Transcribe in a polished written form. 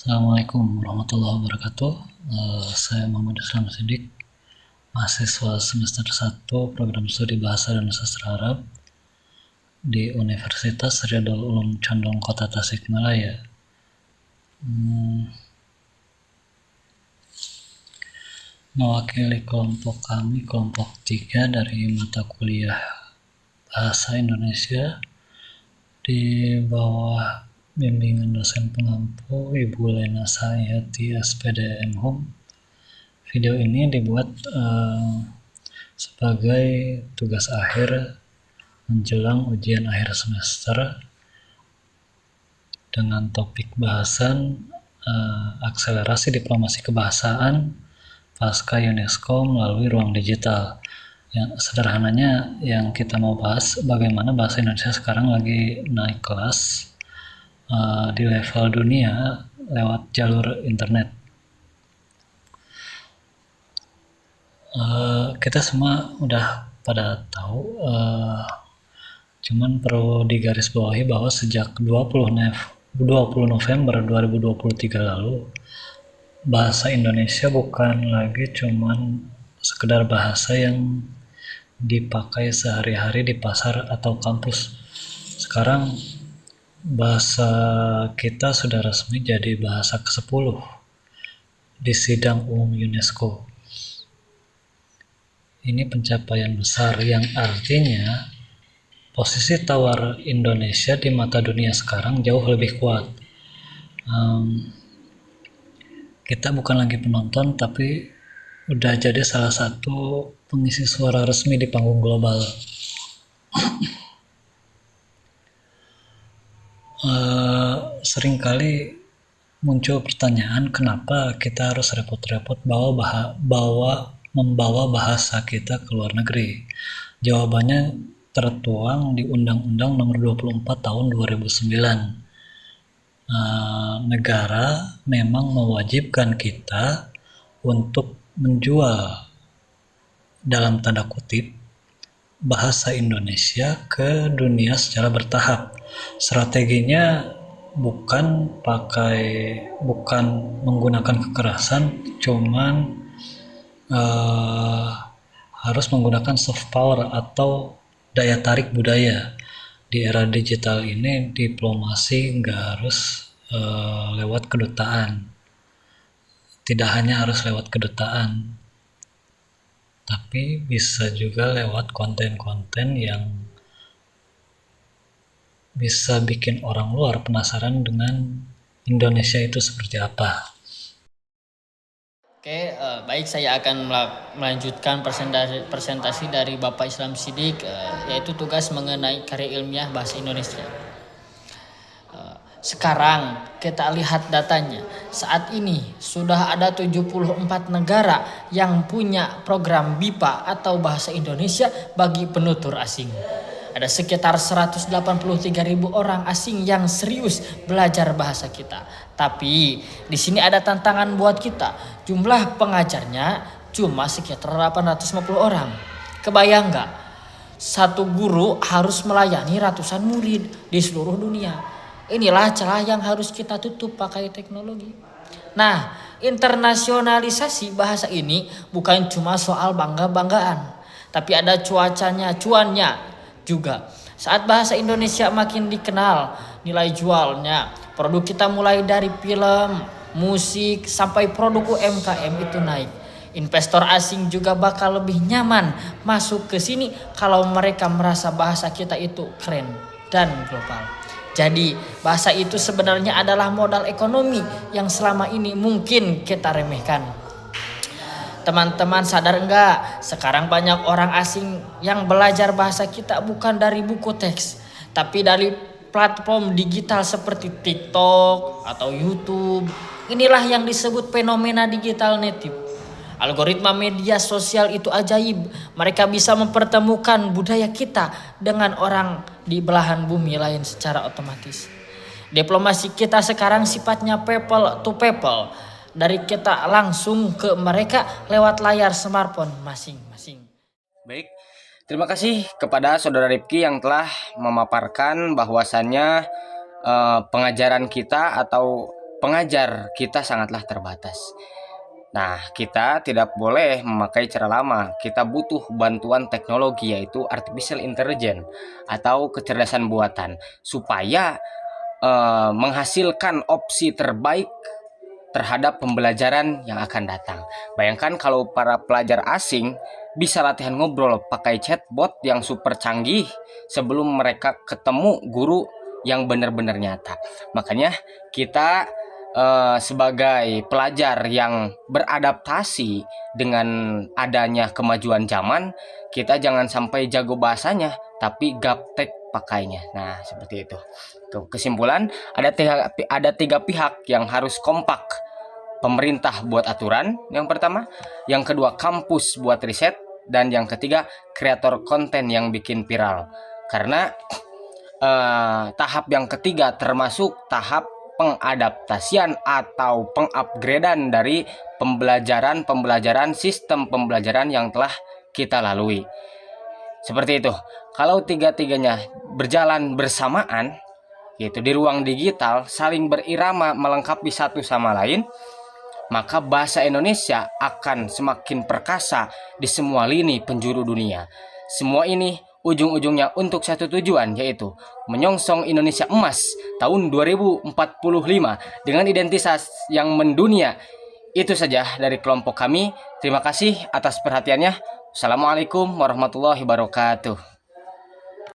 Assalamualaikum warahmatullahi wabarakatuh. Saya Muhammad Islam Siddiq, mahasiswa semester 1 Program Studi Bahasa dan Sastra Arab di Universitas Riyadul Ulum Condong Kota Tasikmalaya. Mewakili kelompok kami, kelompok 3 dari mata kuliah Bahasa Indonesia di bawah bimbingan dosen pengampu Ibu Lena Sayati SPD Hum. Video ini dibuat sebagai tugas akhir menjelang ujian akhir semester dengan topik bahasan akselerasi diplomasi kebahasaan pasca UNESCO melalui ruang digital. Yang sederhananya yang kita mau bahas bagaimana bahasa Indonesia sekarang lagi naik kelas di level dunia lewat jalur internet. Kita semua udah pada tahu, cuman perlu digarisbawahi bahwa sejak 20 November 2023 lalu, bahasa Indonesia bukan lagi cuman sekedar bahasa yang dipakai sehari-hari di pasar atau kampus. Sekarang bahasa kita sudah resmi jadi bahasa ke-10 di sidang umum UNESCO. Ini pencapaian besar yang artinya posisi tawar Indonesia di mata dunia sekarang jauh lebih kuat. Kita bukan lagi penonton, tapi udah jadi salah satu pengisi suara resmi di panggung global. Seringkali muncul pertanyaan kenapa kita harus repot-repot membawa bahasa kita ke luar negeri. Jawabannya tertuang di Undang-Undang Nomor 24 Tahun 2009. Negara memang mewajibkan kita untuk menjual dalam tanda kutip bahasa Indonesia ke dunia secara bertahap. Strateginya bukan menggunakan kekerasan, cuman harus menggunakan soft power atau daya tarik budaya. Di era digital ini diplomasi nggak harus lewat kedutaan. Tidak hanya harus lewat kedutaan, tapi bisa juga lewat konten-konten yang bisa bikin orang luar penasaran dengan Indonesia itu seperti apa. Oke, baik, saya akan melanjutkan presentasi dari Bapak Islam Siddiq, yaitu tugas mengenai karya ilmiah bahasa Indonesia. Sekarang kita lihat datanya. Saat ini sudah ada 74 negara yang punya program BIPA atau Bahasa Indonesia bagi penutur asing. Ada sekitar 183.000 orang asing yang serius belajar bahasa kita. Tapi di sini ada tantangan buat kita. Jumlah pengajarnya cuma sekitar 850 orang. Kebayang nggak? Satu guru harus melayani ratusan murid di seluruh dunia. Inilah celah yang harus kita tutup pakai teknologi. Nah, internasionalisasi bahasa ini bukan cuma soal bangga-banggaan, tapi ada cuannya juga. Saat bahasa Indonesia makin dikenal, nilai jualnya, produk kita mulai dari film, musik, sampai produk UMKM itu naik. Investor asing juga bakal lebih nyaman masuk ke sini kalau mereka merasa bahasa kita itu keren dan global. Jadi bahasa itu sebenarnya adalah modal ekonomi yang selama ini mungkin kita remehkan. Teman-teman sadar enggak? Sekarang banyak orang asing yang belajar bahasa kita bukan dari buku teks, tapi dari platform digital seperti TikTok atau YouTube. Inilah yang disebut fenomena digital native. Algoritma media sosial itu ajaib. Mereka bisa mempertemukan budaya kita dengan orang di belahan bumi lain secara otomatis. Diplomasi kita sekarang sifatnya people to people. Dari kita langsung ke mereka lewat layar smartphone masing-masing. Baik, terima kasih kepada Saudara Rifki yang telah memaparkan bahwasannya pengajaran kita atau pengajar kita sangatlah terbatas. Nah, kita tidak boleh memakai cara lama. Kita butuh bantuan teknologi, yaitu artificial intelligence atau kecerdasan buatan, supaya menghasilkan opsi terbaik terhadap pembelajaran yang akan datang. Bayangkan kalau para pelajar asing bisa latihan ngobrol pakai chatbot yang super canggih sebelum mereka ketemu guru yang benar-benar nyata. Makanya kita sebagai pelajar yang beradaptasi dengan adanya kemajuan zaman, kita jangan sampai jago bahasanya, tapi gaptek pakainya. Nah, seperti itu. Tuh, kesimpulan, ada tiga pihak yang harus kompak. Pemerintah buat aturan, yang pertama. Yang kedua, kampus buat riset. Dan yang ketiga, kreator konten yang bikin viral. Karena tahap yang ketiga termasuk tahap pengadaptasian atau pengupgradean dari pembelajaran sistem pembelajaran yang telah kita lalui. Seperti itu. Kalau tiga-tiganya berjalan bersamaan, yaitu di ruang digital, saling berirama melengkapi satu sama lain, maka bahasa Indonesia akan semakin perkasa di semua lini penjuru dunia. Semua ini ujung-ujungnya untuk satu tujuan, yaitu menyongsong Indonesia emas tahun 2045 dengan identitas yang mendunia. Itu saja dari kelompok kami. Terima kasih atas perhatiannya. Assalamualaikum warahmatullahi wabarakatuh.